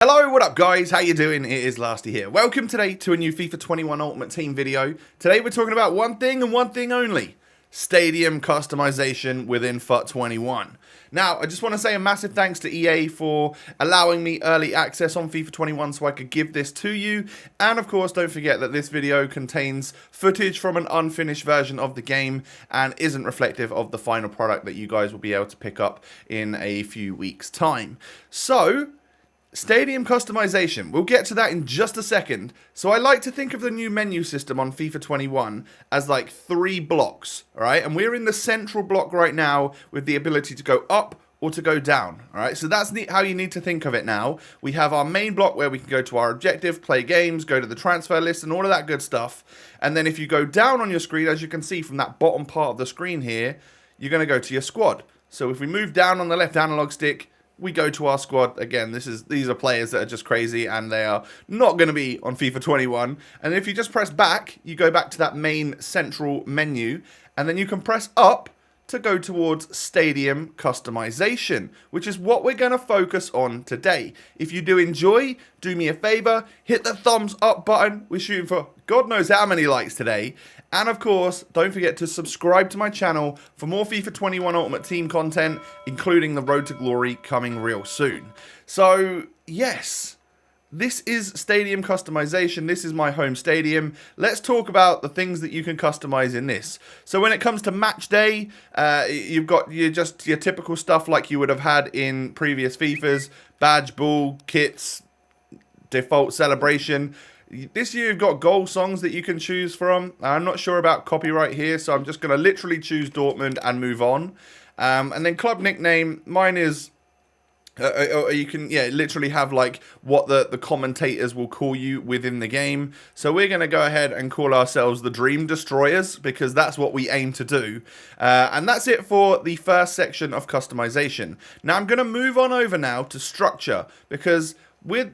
Hello, what up guys? How you doing? It is Lasty here. Welcome today to a new FIFA 21 Ultimate Team video. Today we're talking about one thing and one thing only. Stadium customization within FUT 21. Now, I just want to say a massive thanks to EA for allowing me early access on FIFA 21 so I could give this to you. And of course, don't forget that this video contains footage from an unfinished version of the game and isn't reflective of the final product that you guys will be able to pick up in a few weeks' time. So, Stadium customization. We'll get to that in just a second. So I like to think of the new menu system on FIFA 21 as like 3 blocks, alright? And we're in the central block right now with the ability to go up or to go down, alright? So that's how you need to think of it now. We have our main block where we can go to our objective, play games, go to the transfer list and all of that good stuff. And then if you go down on your screen, as you can see from that bottom part of the screen here, you're going to go to your squad. So if we move down on the left analog stick, we go to our squad. Again, these are players that are just crazy and they are not going to be on FIFA 21. And if you just press back, you go back to that main central menu and then you can press up to go towards Stadium customization, which is what we're going to focus on today. If you do enjoy, do me a favor, hit the thumbs up button. We're shooting for God knows how many likes today. And of course, don't forget to subscribe to my channel for more FIFA 21 Ultimate Team content, including the Road to Glory coming real soon. So, yes, this is Stadium customization. This is my home stadium. Let's talk about the things that you can customize in this. So when it comes to match day, you've got your typical stuff like you would have had in previous FIFAs, badge, ball, kits, default celebration. This year you've got goal songs that you can choose from. I'm not sure about copyright here, so I'm just going to literally choose Dortmund and move on. And then club nickname, mine is, you can literally have like what the commentators will call you within the game. So we're going to go ahead and call ourselves the Dream Destroyers because that's what we aim to do. And that's it for the first section of customization. Now I'm going to move on over now to structure because with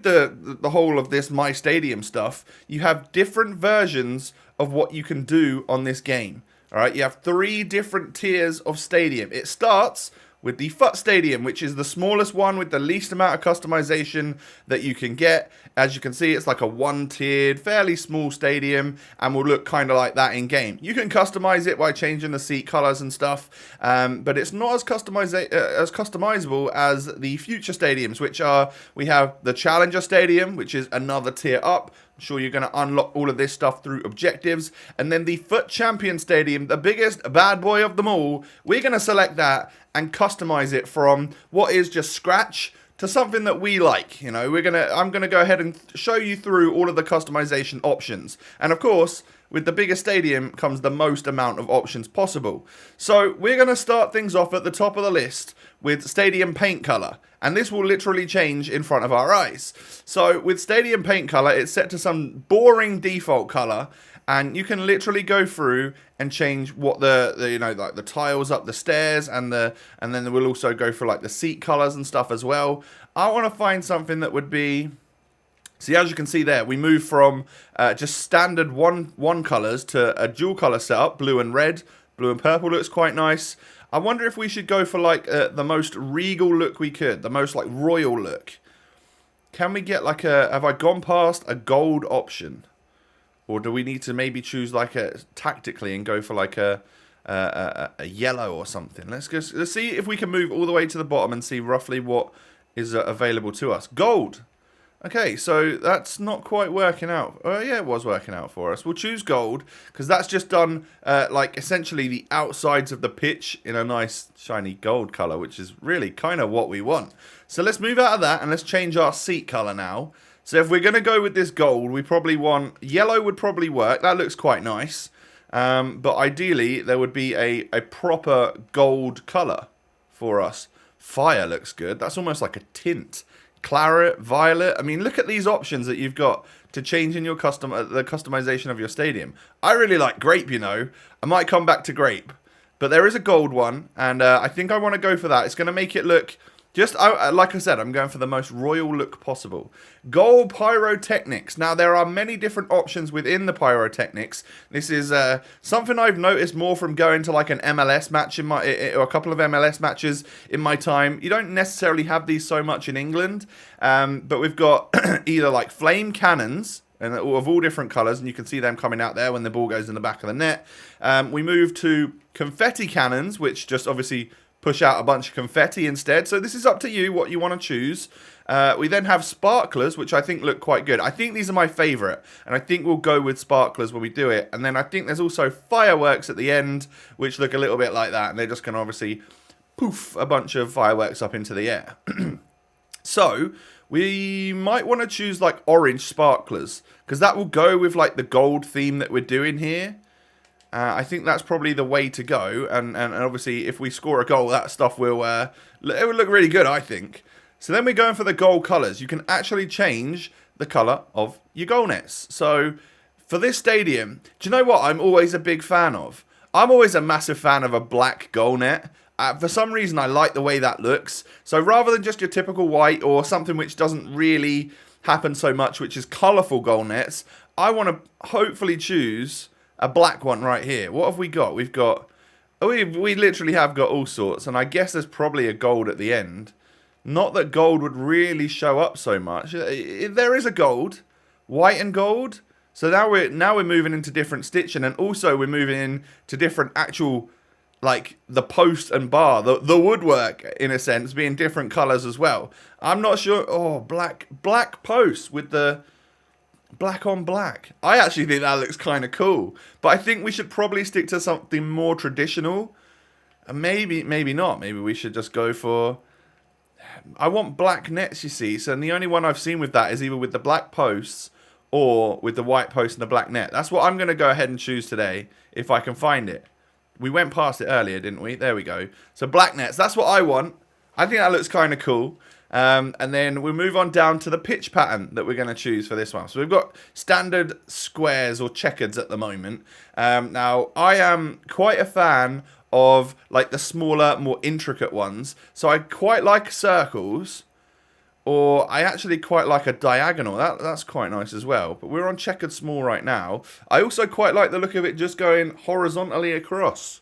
the whole of this My Stadium stuff, you have different versions of what you can do on this game. Alright, you have 3 different tiers of stadium. It starts with the FUT Stadium, which is the smallest one with the least amount of customization that you can get. As you can see, it's like a 1-tiered, fairly small stadium, and will look kind of like that in game. You can customize it by changing the seat colors and stuff, but it's not as customizable as the future stadiums, which are, we have the Challenger Stadium, which is another tier up. I'm sure you're going to unlock all of this stuff through objectives. And then the FUT Champion Stadium, the biggest bad boy of them all, we're going to select that and customize it from what is just scratch to something that we like. You know, I'm going to go ahead and show you through all of the customization options. And of course, with the bigger stadium comes the most amount of options possible. So we're going to start things off at the top of the list with stadium paint color. And this will literally change in front of our eyes. So with stadium paint color, it's set to some boring default color. And you can literally go through and change what like the tiles up the stairs and then we'll also go for like the seat colors and stuff as well. I want to find something that would be, see, as you can see there, we move from just standard one colors to a dual color setup, blue and red. Blue and purple looks quite nice. I wonder if we should go for like the most regal look we could, the most like royal look. Can we get like have I gone past a gold option? Or do we need to maybe choose like tactically and go for like a yellow or something? Let's see if we can move all the way to the bottom and see roughly what is available to us. Gold. Okay, so that's not quite working out. Oh yeah, it was working out for us. We'll choose gold because that's just done like essentially the outsides of the pitch in a nice shiny gold color, which is really kind of what we want. So let's move out of that and let's change our seat color now. So if we're going to go with this gold, we probably want, yellow would probably work. That looks quite nice. But ideally, there would be a proper gold color for us. Fire looks good. That's almost like a tint. Claret, violet. I mean, look at these options that you've got to change in your the customization of your stadium. I really like grape, you know. I might come back to grape. But there is a gold one, and I think I want to go for that. It's going to make it look Just, like I said, I'm going for the most royal look possible. Gold pyrotechnics. Now, there are many different options within the pyrotechnics. This is something I've noticed more from going to like an MLS match or a couple of MLS matches in my time. You don't necessarily have these so much in England, but we've got either like flame cannons, and of all different colours, and you can see them coming out there when the ball goes in the back of the net. We move to confetti cannons, which just obviously push out a bunch of confetti instead. So this is up to you what you want to choose. We then have sparklers, which I think look quite good. I think these are my favourite, and I think we'll go with sparklers when we do it. And then I think there's also fireworks at the end, which look a little bit like that, and they're just going to obviously poof a bunch of fireworks up into the air. So we might want to choose like orange sparklers, because that will go with like the gold theme that we're doing here. I think that's probably the way to go, and obviously if we score a goal, that stuff will it will look really good, I think. So then we're going for the gold colours. You can actually change the colour of your goal nets. So for this stadium, do you know what I'm always a big fan of? I'm always a massive fan of a black goal net. For some reason, I like the way that looks. So rather than just your typical white or something which doesn't really happen so much, which is colourful goal nets, I want to hopefully choose a black one right here. What have we got? We've got... We literally have got all sorts, and I guess there's probably a gold at the end. Not that gold would really show up so much. There is a gold. White and gold. So now we're moving into different stitching, and also we're moving into different actual... like the post and bar, the woodwork in a sense being different colours as well. I'm not sure. Oh, black posts with the black on black. I actually think that looks kind of cool, but I think we should probably stick to something more traditional. And maybe not. Maybe we should just go for... I want black nets, you see. So the only one I've seen with that is either with the black posts or with the white post and the black net. That's what I'm going to go ahead and choose today if I can find it. We went past it earlier, didn't we? There we go. So black nets, that's what I want. I think that looks kind of cool. And then we'll move on down to the pitch pattern that we're going to choose for this one. So we've got standard squares or checkers at the moment. Now, I am quite a fan of like the smaller, more intricate ones. So I quite like circles. Or I actually quite like a diagonal. That's quite nice as well. But we're on checkered small right now. I also quite like the look of it just going horizontally across.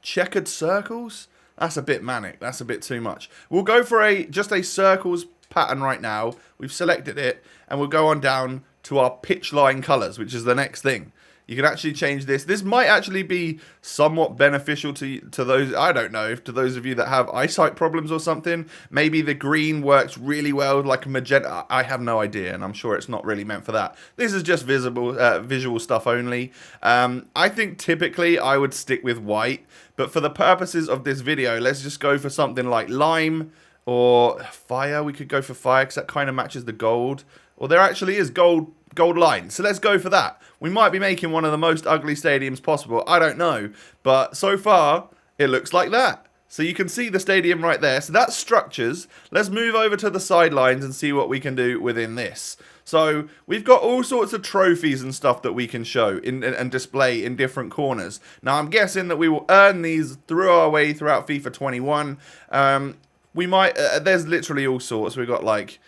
Checkered circles? That's a bit manic. That's a bit too much. We'll go for just a circles pattern right now. We've selected it. And we'll go on down to our pitch line colours, which is the next thing. You can actually change this. This might actually be somewhat beneficial to those, I don't know, to those of you that have eyesight problems or something. Maybe the green works really well, like a magenta. I have no idea, and I'm sure it's not really meant for that. This is just visual stuff only. I think typically I would stick with white, but for the purposes of this video, let's just go for something like lime or fire. We could go for fire because that kind of matches the gold. Or there actually is gold line. So let's go for that. We might be making one of the most ugly stadiums possible. I don't know. But so far, it looks like that. So you can see the stadium right there. So that's structures. Let's move over to the sidelines and see what we can do within this. So we've got all sorts of trophies and stuff that we can show and display in different corners. Now I'm guessing that we will earn these through our way throughout FIFA 21. We might, there's literally all sorts. We've got like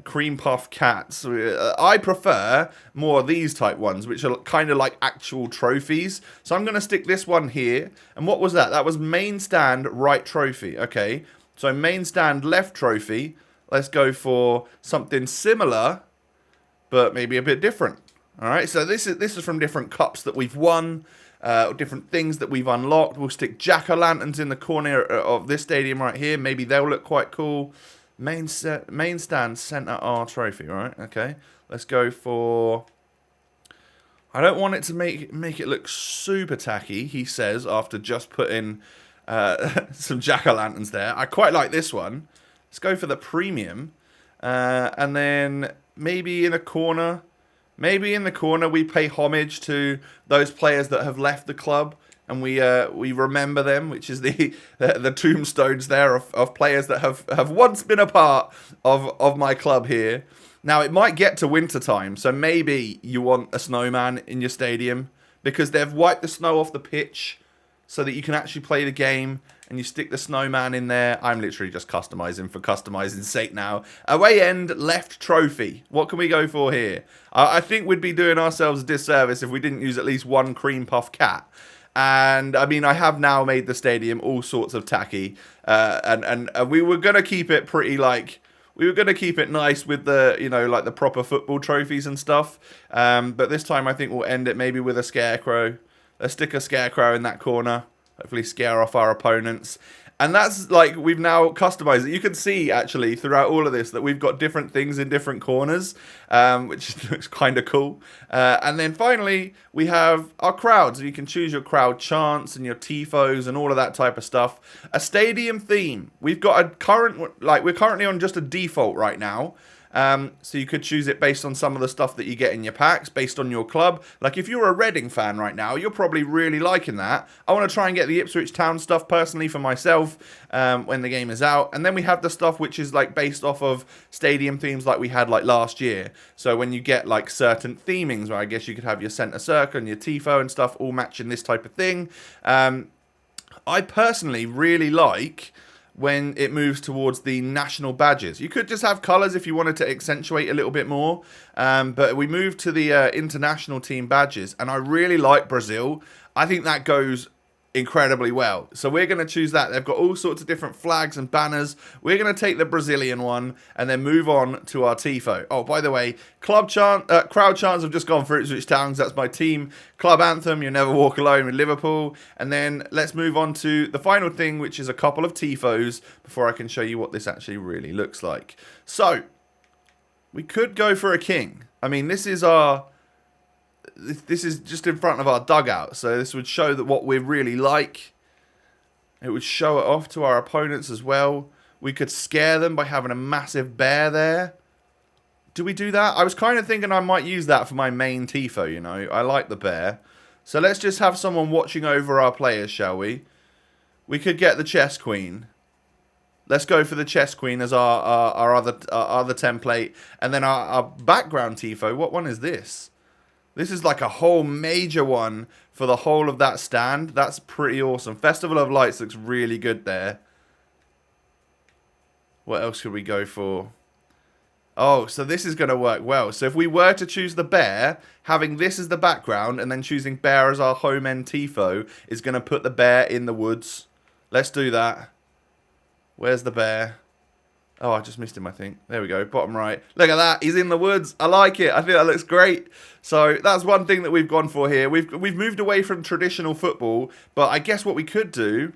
cream puff cats. I prefer more of these type ones, which are kind of like actual trophies. So I'm going to stick this one here. And what was that? That was main stand right trophy. Okay, so main stand left trophy. Let's go for something similar, but maybe a bit different. All right, so this is from different cups that we've won, different things that we've unlocked. We'll stick jack-o'-lanterns in the corner of this stadium right here. Maybe they'll look quite cool. Main stand centre R trophy, right? Okay, let's go for... I don't want it to make it look super tacky, he says, after just putting some jack-o'-lanterns there. I quite like this one. Let's go for the premium. And then maybe in a corner... Maybe in the corner we pay homage to those players that have left the club. And we remember them, which is the tombstones there of players that have once been a part of my club here. Now, it might get to winter time, so maybe you want a snowman in your stadium because they've wiped the snow off the pitch. so that you can actually play the game, and you stick the snowman in there. I'm literally just customizing for customizing's sake now. Away end, left trophy. What can we go for here? I think we'd be doing ourselves a disservice if we didn't use at least one cream puff cat. And I mean, I have now made the stadium all sorts of tacky, and we were gonna keep it pretty like. We were going to keep it nice with the, you know, like the proper football trophies and stuff. But this time I think we'll end it maybe with a scarecrow. Let's stick a scarecrow in that corner. Hopefully scare off our opponents. And that's like, we've now customized it. You can see actually throughout all of this that we've got different things in different corners, which looks kind of cool. And then finally, we have our crowds. You can choose your crowd chants and your tifos and all of that type of stuff. A stadium theme. We've got a current, like we're currently on just a default right now. So you could choose it based on some of the stuff that you get in your packs, based on your club. Like if you're a Reading fan right now, you're probably really liking that. I want to try and get the Ipswich Town stuff personally for myself when the game is out. And then we have the stuff which is like based off of stadium themes like we had like last year. So when you get like certain themings, where I guess you could have your centre circle and your tifo and stuff all matching this type of thing. I personally really like when it moves towards the national badges. You could just have colours if you wanted to accentuate a little bit more. But we moved to the international team badges, and I really like Brazil. I think that goes incredibly well. So we're going to choose that. They've got all sorts of different flags and banners. We're going to take the Brazilian one and then move on to our tifo. Oh, by the way, crowd chants have just gone for Ipswich Towns. That's my team. Club anthem, You Never Walk Alone with Liverpool. And then let's move on to the final thing, which is a couple of tifos before I can show you what this actually really looks like. So we could go for a king. I mean, this is just in front of our dugout, so this would show that what we really like. It would show it off to our opponents as well. We could scare them by having a massive bear there. Do we do that? I was kind of thinking I might use that for my main tifo, you know. I like the bear. So let's just have someone watching over our players, shall we? We could get the chess queen. Let's go for the chess queen as our other template. And then our background tifo. What one is this? This is like a whole major one for the whole of that stand. That's pretty awesome. Festival of Lights looks really good there. What else could we go for? Oh, so this is going to work well. So if we were to choose the bear, having this as the background and then choosing bear as our home end tifo is going to put the bear in the woods. Let's do that. Where's the bear? Oh, I just missed him, I think. There we go, bottom right. Look at that, he's in the woods. I like it. I think that looks great. So that's one thing that we've gone for here. We've moved away from traditional football, but I guess what we could do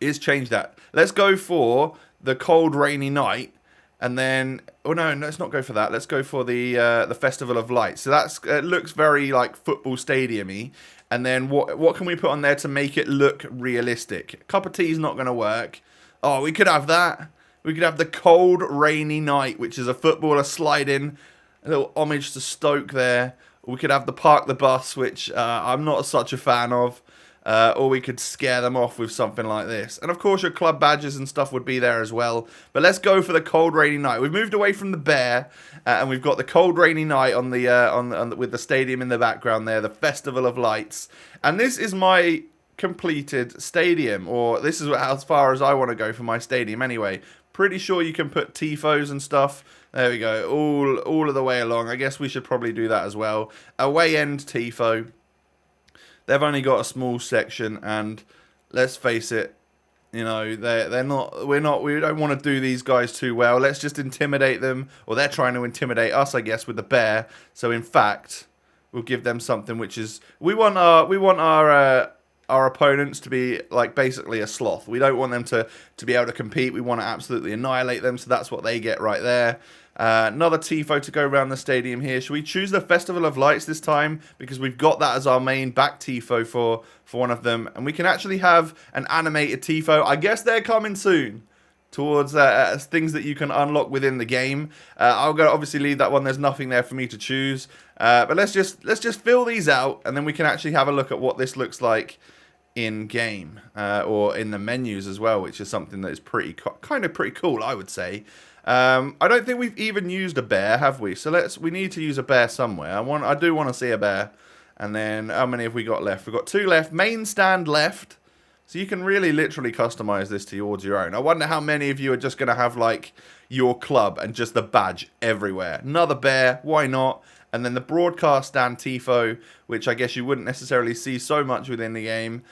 is change that. Let's go for the cold, rainy night, and then... Oh, no, let's not go for that. Let's go for the Festival of Lights. So it looks very, like, football stadium-y. And then what can we put on there to make it look realistic? Cup of tea is not going to work. Oh, we could have that. We could have the cold, rainy night, which is a footballer sliding, a little homage to Stoke there. We could have the park the bus, which I'm not such a fan of. Or we could scare them off with something like this. And of course your club badges and stuff would be there as well. But let's go for the cold, rainy night. We've moved away from the bear, and we've got the cold, rainy night on with the stadium in the background there, the Festival of Lights. And this is my completed stadium, or this is as far as I want to go for my stadium anyway. Pretty sure you can put tifos and stuff. There we go, all of the way along. I guess we should probably do that as well. Away end tifo. They've only got a small section, and let's face it, you know, they're not. We don't want to do these guys too well. Let's just intimidate them, or they're trying to intimidate us, I guess, with the bear. So in fact, we'll give them something which is we want our opponents to be like basically a sloth. We don't want them to be able to compete. We want to absolutely annihilate them. So that's what they get right there. Another tifo to go around the stadium here. Should we choose the Festival of Lights this time? Because we've got that as our main back tifo for one of them. And we can actually have an animated tifo. I guess they're coming soon towards things that you can unlock within the game. I'll go obviously leave that one. There's nothing there for me to choose. But let's just fill these out, and then we can actually have a look at what this looks like in game or in the menus as well, which is something that is pretty cool, I would say. I don't think we've even used a bear, have we? So we need to use a bear somewhere. I do want to see a bear. And then, how many have we got left? We've got 2 left. Main stand left. So you can really literally customize this towards your own. I wonder how many of you are just going to have, like, your club and just the badge everywhere. Another bear, why not? And then the broadcast stand tifo, which I guess you wouldn't necessarily see so much within the game.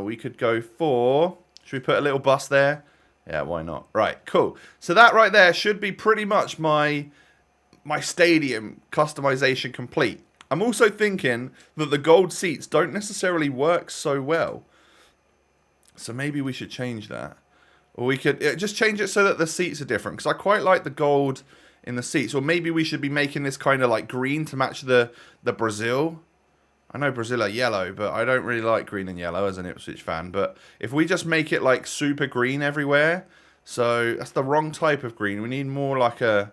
We could go for... Should we put a little bus there? Yeah, why not? Right, cool. So that right there should be pretty much my stadium customization complete. I'm also thinking that the gold seats don't necessarily work so well. So maybe we should change that. Or we could just change it so that the seats are different. Because I quite like the gold in the seats. Or maybe we should be making this kind of like green to match the Brazil. I know Brazil are yellow, but I don't really like green and yellow as an Ipswich fan. But if we just make it like super green everywhere. So that's the wrong type of green. We need more like a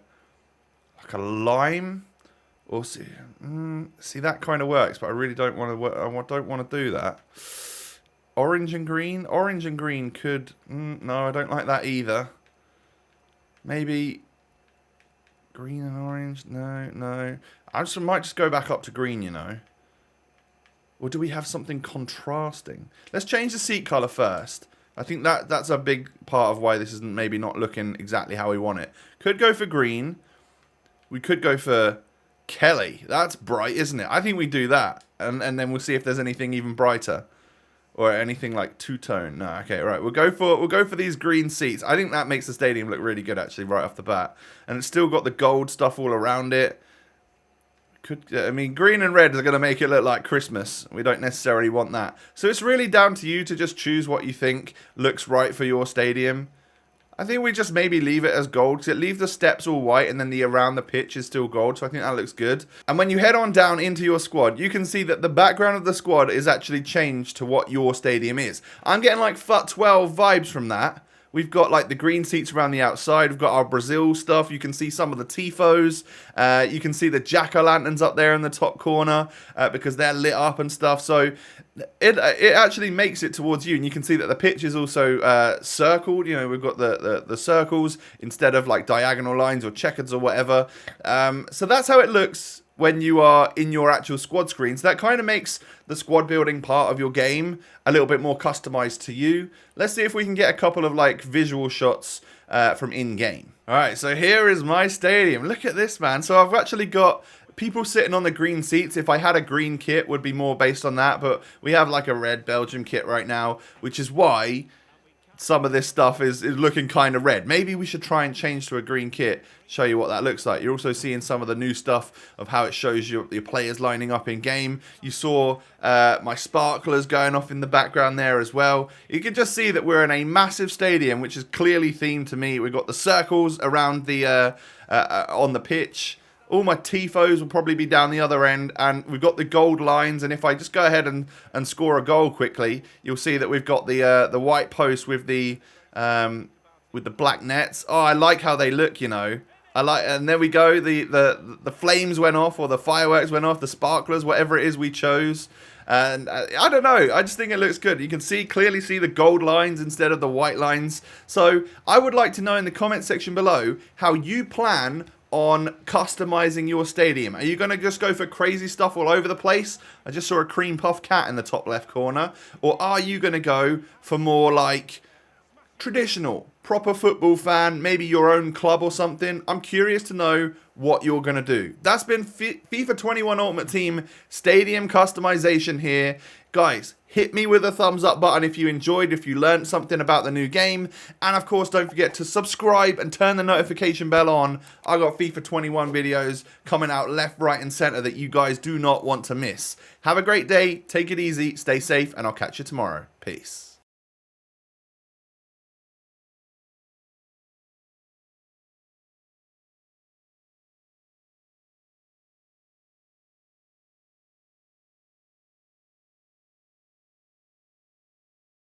lime. Or see that kind of works, but I really don't want to. I don't want to do that. Orange and green. Orange and green could. No, I don't like that either. Maybe green and orange. No. Might just go back up to green. You know. Or do we have something contrasting? Let's change the seat color first. I think that's a big part of why this isn't maybe not looking exactly how we want it. Could go for green. We could go for Kelly. That's bright, isn't it? I think we do that. And then we'll see if there's anything even brighter. Or anything like two-tone. No, okay, right. We'll go for these green seats. I think that makes the stadium look really good, actually, right off the bat. And it's still got the gold stuff all around it. I mean, green and red are going to make it look like Christmas. We don't necessarily want that. So it's really down to you to just choose what you think looks right for your stadium. I think we just maybe leave it as gold, because it leaves the steps all white and then the around the pitch is still gold, so I think that looks good. And when you head on down into your squad, you can see that the background of the squad is actually changed to what your stadium is. I'm getting like FUT 12 vibes from that. We've got like the green seats around the outside. We've got our Brazil stuff. You can see some of the tifos. You can see the jack-o'-lanterns up there in the top corner because they're lit up and stuff. So it actually makes it towards you. And you can see that the pitch is also circled. You know, we've got the circles instead of like diagonal lines or checkers or whatever. So that's how it looks when you are in your actual squad screen. So that kind of makes the squad building part of your game a little bit more customized to you. Let's see if we can get a couple of like visual shots from in-game. All right, so here is my stadium. Look at this, man. So I've actually got people sitting on the green seats. If I had a green kit, would be more based on that. But we have like a red Belgium kit right now, which is why some of this stuff is looking kind of red. Maybe we should try and change to a green kit, show you what that looks like. You're also seeing some of the new stuff of how it shows your players lining up in game. You saw my sparklers going off in the background there as well. You can just see that we're in a massive stadium, which is clearly themed to me. We've got the circles around the on the pitch. All my tifos will probably be down the other end, and we've got the gold lines. And if I just go ahead and score a goal quickly, you'll see that we've got the white post with the black nets. Oh, I like how they look, you know. And there we go. The flames went off, or the fireworks went off, the sparklers, whatever it is we chose. And I don't know. I just think it looks good. You can clearly see the gold lines instead of the white lines. So I would like to know in the comment section below how you plan on customizing your stadium. Are you going to just go for crazy stuff all over the place? I just saw a cream puff cat in the top left corner. Or are you going to go for more like traditional, proper football fan, maybe your own club or something? I'm curious to know what you're going to do. That's been FIFA 21 Ultimate Team Stadium customization here. Guys, hit me with a thumbs up button if you enjoyed, if you learned something about the new game. And of course, don't forget to subscribe and turn the notification bell on. I got FIFA 21 videos coming out left, right, and center that you guys do not want to miss. Have a great day, take it easy, stay safe, and I'll catch you tomorrow. Peace.